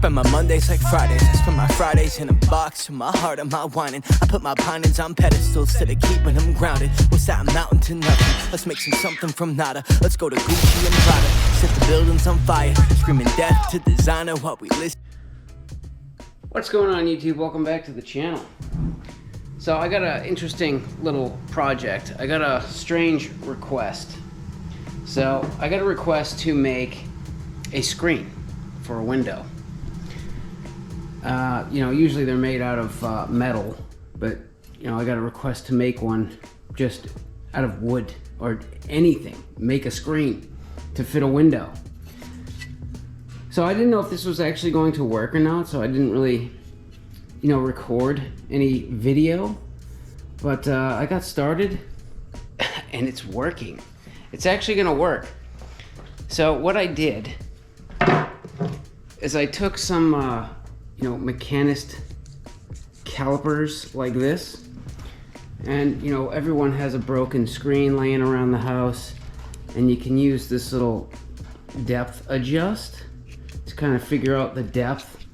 spend my Mondays like Fridays. I spend my Fridays in a box with my heart and my whining. I put my pinings on pedestals instead of keeping them grounded. What's that mountain to nothing? Let's make something from nada. Let's go to Gucci and Prada. Set the buildings on fire, screaming death to designer while we listen. What's going on, YouTube? Welcome back to the channel. So I got an interesting little project. I got a strange request. So I got a request to make a screen for a window. Usually they're made out of metal, but I got a request to make one just out of wood or anything. Make a screen to fit a window. So I didn't know if this was actually going to work or not, so I didn't really, record any video. But I got started, and it's working. It's actually gonna work. So what I did is I took some, mechanist calipers like this, and everyone has a broken screen laying around the house, and you can use this little depth adjust to kind of figure out the depth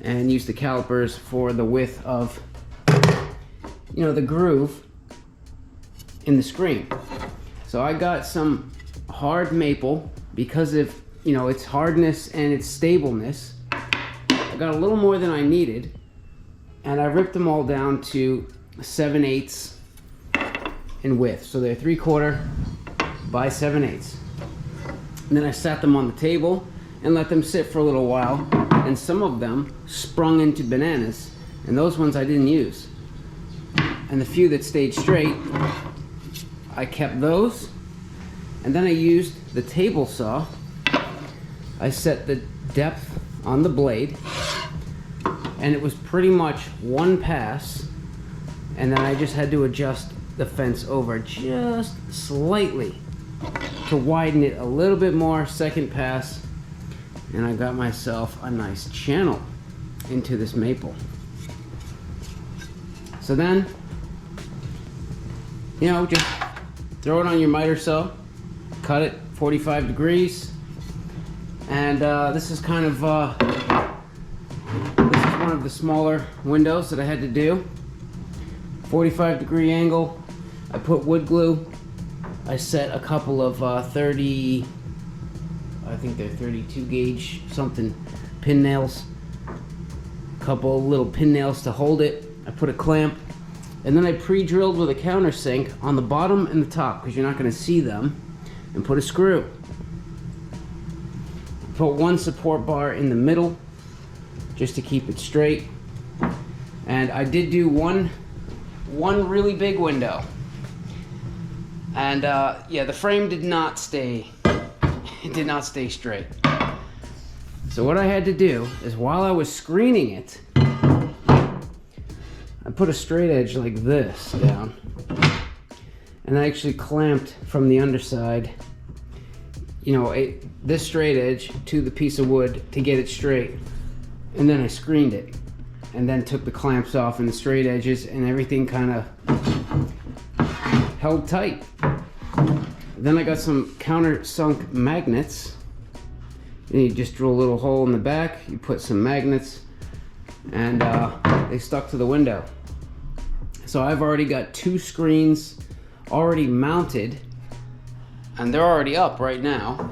and use the calipers for the width of the groove in the screen. So I got some hard maple because of its hardness and its stableness. I got a little more than I needed, and I ripped them all down to 7/8 in width. So they're 3/4 by 7/8. And then I sat them on the table and let them sit for a little while, and some of them sprung into bananas, and those ones I didn't use. And the few that stayed straight, I kept those, and then I used the table saw. I set the depth on the blade, and it was pretty much one pass, and then I just had to adjust the fence over just slightly to widen it a little bit more, second pass, and I got myself a nice channel into this maple. So then, just throw it on your miter saw, cut it 45 degrees, and this is kind of this is one of the smaller windows that I had to do. 45-degree angle. I put wood glue. I set a couple of 30, I think they're 32 gauge something pin nails, a couple little pin nails to hold it. I put a clamp, and then I pre-drilled with a countersink on the bottom and the top because you're not going to see them, and put a screw. Put one support bar in the middle just to keep it straight, and I did do one really big window, and the frame did not stay straight. So what I had to do is, while I was screening it, I put a straight edge like this down, and I actually clamped from the underside, this straight edge to the piece of wood to get it straight, and then I screened it, and then took the clamps off and the straight edges, and everything kind of held tight. Then I got some countersunk magnets, and you just drill a little hole in the back, you put some magnets, and they stuck to the window. So I've already got 2 screens already mounted, and they're already up right now.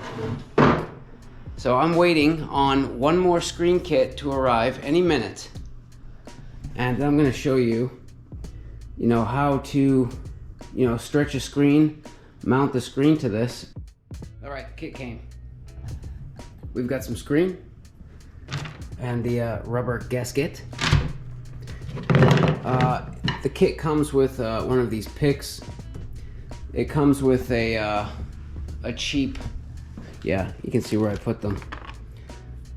So I'm waiting on one more screen kit to arrive any minute, and I'm going to show you how to stretch a screen, mount the screen to this. All right, the kit came. We've got some screen and the rubber gasket. The kit comes with one of these picks. It comes with a cheap, you can see where I put them,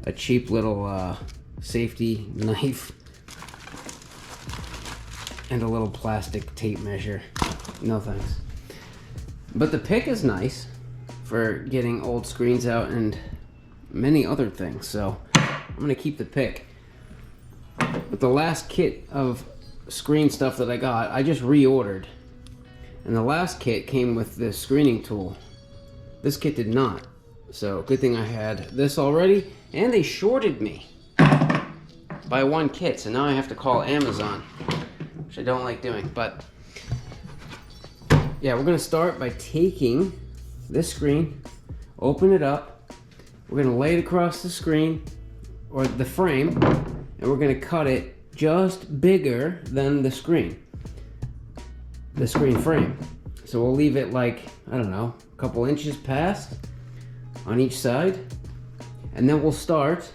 a cheap little safety knife and a little plastic tape measure. No thanks. But the pick is nice for getting old screens out and many other things, so I'm gonna keep the pick. But the last kit of screen stuff that I got, I just reordered, and the last kit came with this screening tool. This kit did not, so good thing I had this already. And they shorted me. buy one kit, so now I have to call Amazon, which I don't like doing. But yeah, we're gonna start by taking this screen, open it up, we're gonna lay it across the screen, or the frame, and we're gonna cut it just bigger than the screen frame. So we'll leave it like, I don't know, a couple inches past on each side. And then we'll start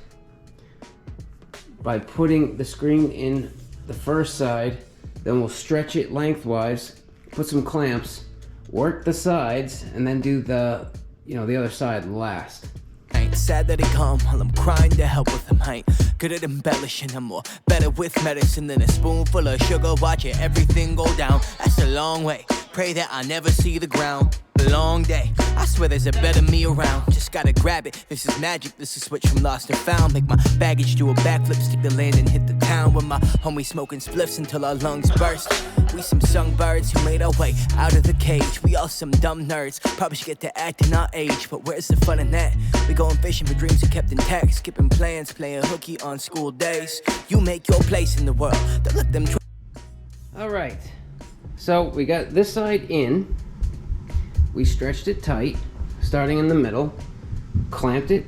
by putting the screen in the first side, then we'll stretch it lengthwise, put some clamps, work the sides, and then do the, the other side last. Ain't sad that he come while I'm crying to help with him. I ain't good at embellishing. I'm more better with medicine than a spoonful of sugar. Watching everything go down. That's a long way. Pray that I never see the ground. A long day. I swear there's a better me around. Just gotta grab it. This is magic. This is switch from lost to found. Make my baggage do a backflip, stick the land and hit the town with my homie smoking spliffs until our lungs burst. We some songbirds who made our way out of the cage. We all some dumb nerds. Probably should get to acting our age, but where's the fun in that? We going fishing for dreams we kept intact, skipping plans, playing hooky on school days. You make your place in the world. Don't let them. All right. So we got this side in. We stretched it tight, starting in the middle, clamped it,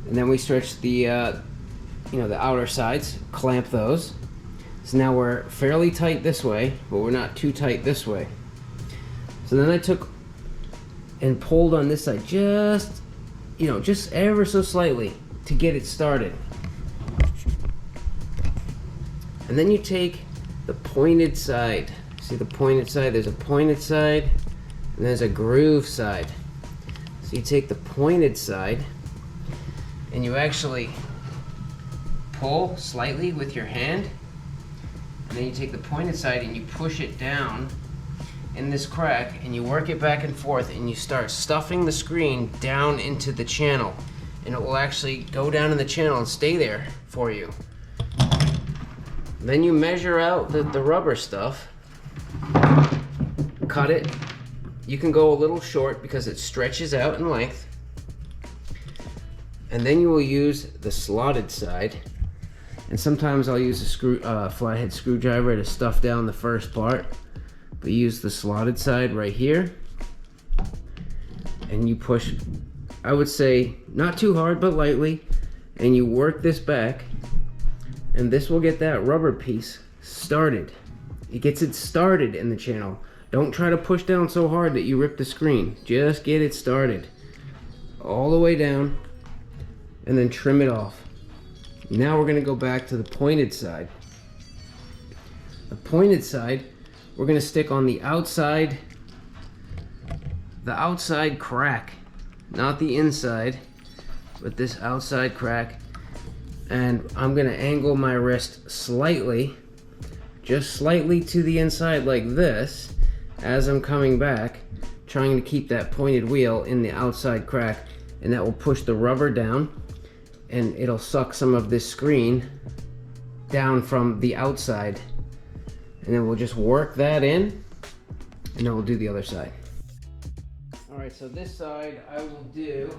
and then we stretched the, the outer sides, clamp those. So now we're fairly tight this way, but we're not too tight this way. So then I took and pulled on this side just ever so slightly to get it started. And then you take the pointed side. See the pointed side? There's a pointed side and there's a groove side. So you take the pointed side and you actually pull slightly with your hand, and then you take the pointed side and you push it down in this crack and you work it back and forth, and you start stuffing the screen down into the channel, and it will actually go down in the channel and stay there for you. Then you measure out the rubber stuff, cut it. You can go a little short because it stretches out in length. And then you will use the slotted side. And sometimes I'll use a flathead screwdriver to stuff down the first part. But use the slotted side right here. And you push, I would say, not too hard but lightly. And you work this back. And this will get that rubber piece started. It gets it started in the channel. Don't try to push down so hard that you rip the screen. Just get it started. All the way down. And then trim it off. Now we're going to go back to the pointed side. The pointed side, we're going to stick on the outside crack. Not the inside, but this outside crack. And I'm going to angle my wrist slightly, just slightly to the inside like this, as I'm coming back, trying to keep that pointed wheel in the outside crack, and that will push the rubber down, and it'll suck some of this screen down from the outside. And then we'll just work that in, and then we'll do the other side. All right, so this side I will do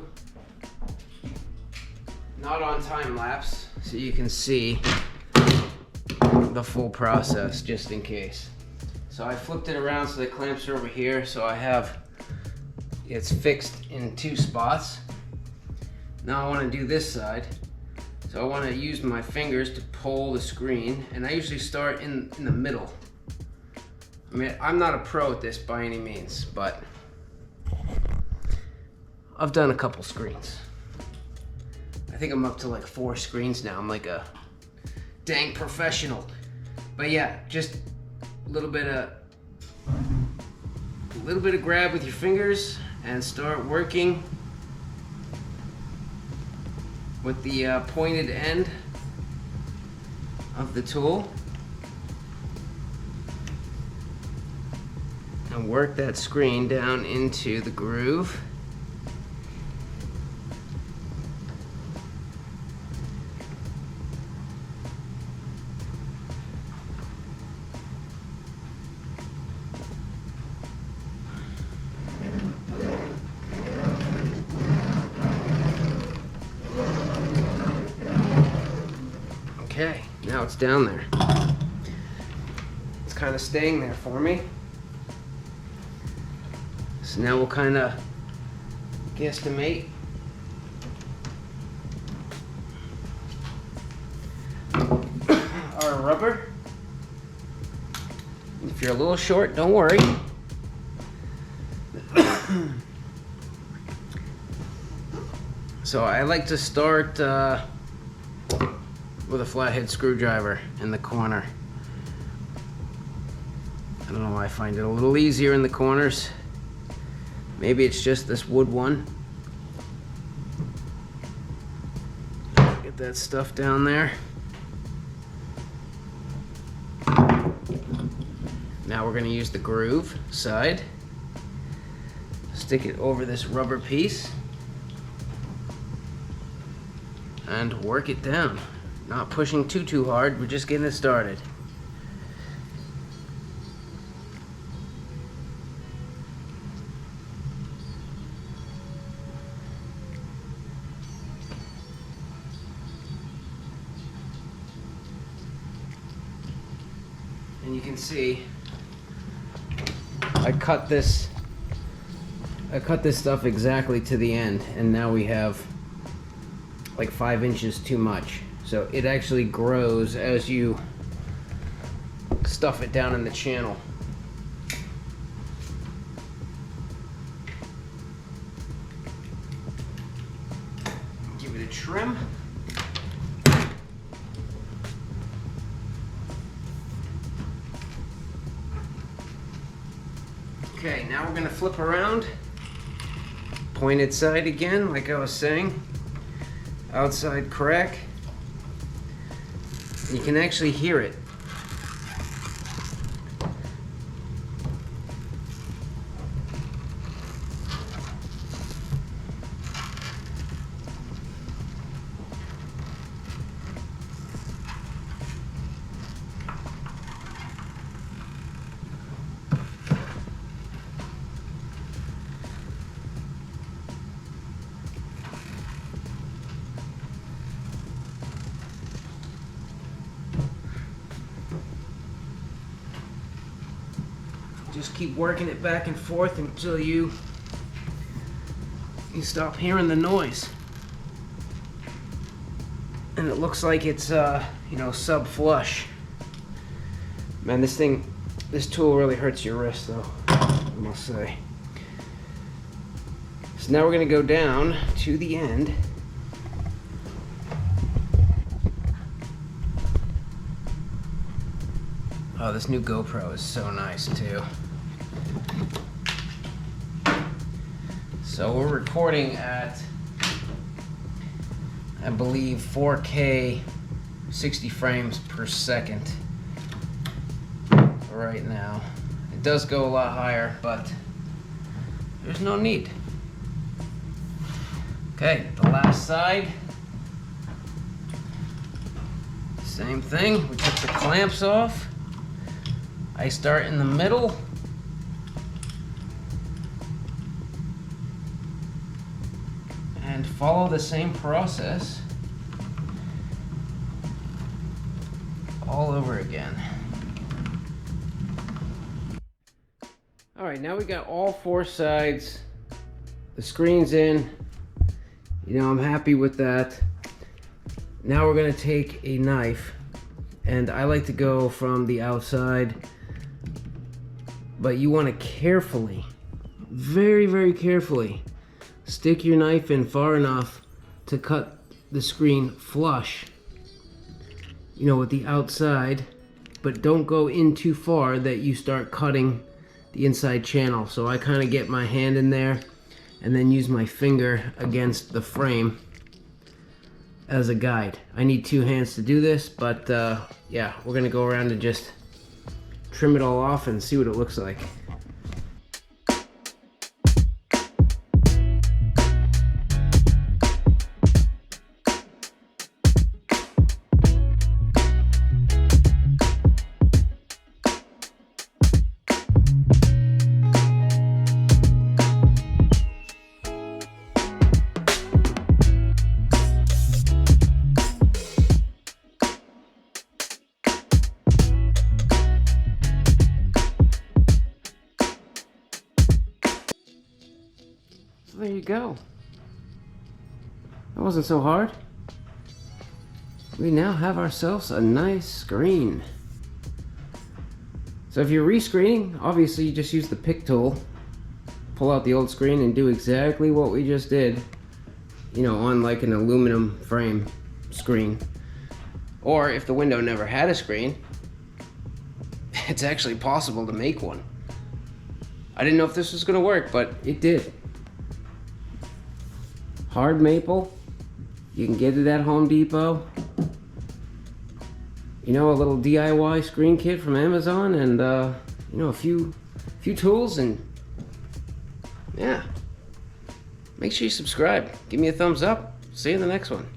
not on time lapse, so you can see the full process just in case. So I flipped it around so the clamps are over here, so I have it's fixed in 2 spots. Now I want to do this side, so I want to use my fingers to pull the screen, and I usually start in the middle. I mean, I'm not a pro at this by any means, but I've done a couple screens. I think I'm up to like 4 screens now. I'm like a dang professional. But yeah, just a little bit of grab with your fingers and start working with the pointed end of the tool, and work that screen down into the groove. Okay, now it's down there. It's kind of staying there for me. So now we'll kind of guesstimate our rubber. If you're a little short, don't worry. So I like to start with a flathead screwdriver in the corner. I don't know why I find it a little easier in the corners. Maybe it's just this wood one. Get that stuff down there. Now we're going to use the groove side. Stick it over this rubber piece and work it down. Not pushing too hard, we're just getting it started. And you can see I cut this stuff exactly to the end, and now we have like 5 inches too much. So it actually grows as you stuff it down in the channel. Give it a trim. Okay, now we're going to flip around. Pointed side again, like I was saying. Outside crack. You can actually hear it. Just keep working it back and forth until you stop hearing the noise. And it looks like it's sub flush. Man, this tool really hurts your wrist though, I must say. So now we're gonna go down to the end. Oh, this new GoPro is so nice too. So we're recording at, I believe, 4K 60 frames per second right now. It does go a lot higher, but there's no need. Okay, the last side. Same thing, we took the clamps off. I start in the middle. And follow the same process all over again. All right, now we got all 4 sides. The screen's in. You know, I'm happy with that. Now we're gonna take a knife, and I like to go from the outside, but you wanna carefully, very carefully, stick your knife in far enough to cut the screen flush, you know, with the outside, but don't go in too far that you start cutting the inside channel. So I kind of get my hand in there and then use my finger against the frame as a guide. I need 2 hands to do this, but yeah, we're gonna go around and just trim it all off and see what it looks like. go. That wasn't so hard. We now have ourselves a nice screen. So if you're rescreening, obviously you just use the pick tool, pull out the old screen and do exactly what we just did, you know, on like an aluminum frame screen. Or if the window never had a screen, it's actually possible to make one. I didn't know if this was gonna work, but it did. Hard maple, you can get it at Home Depot. You know, a little DIY screen kit from Amazon, and you know, a few tools, and yeah. Make sure you subscribe. Give me a thumbs up. See you in the next one.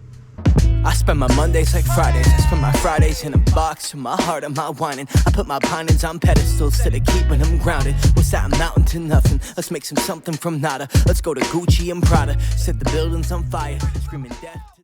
I spend my Mondays like Fridays. I spend my Fridays in a box with my heart and my whining. I put my pinings on pedestals instead of keeping them grounded. What's that mountain to nothing? Let's make some something from nada. Let's go to Gucci and Prada. Set the buildings on fire, screaming death.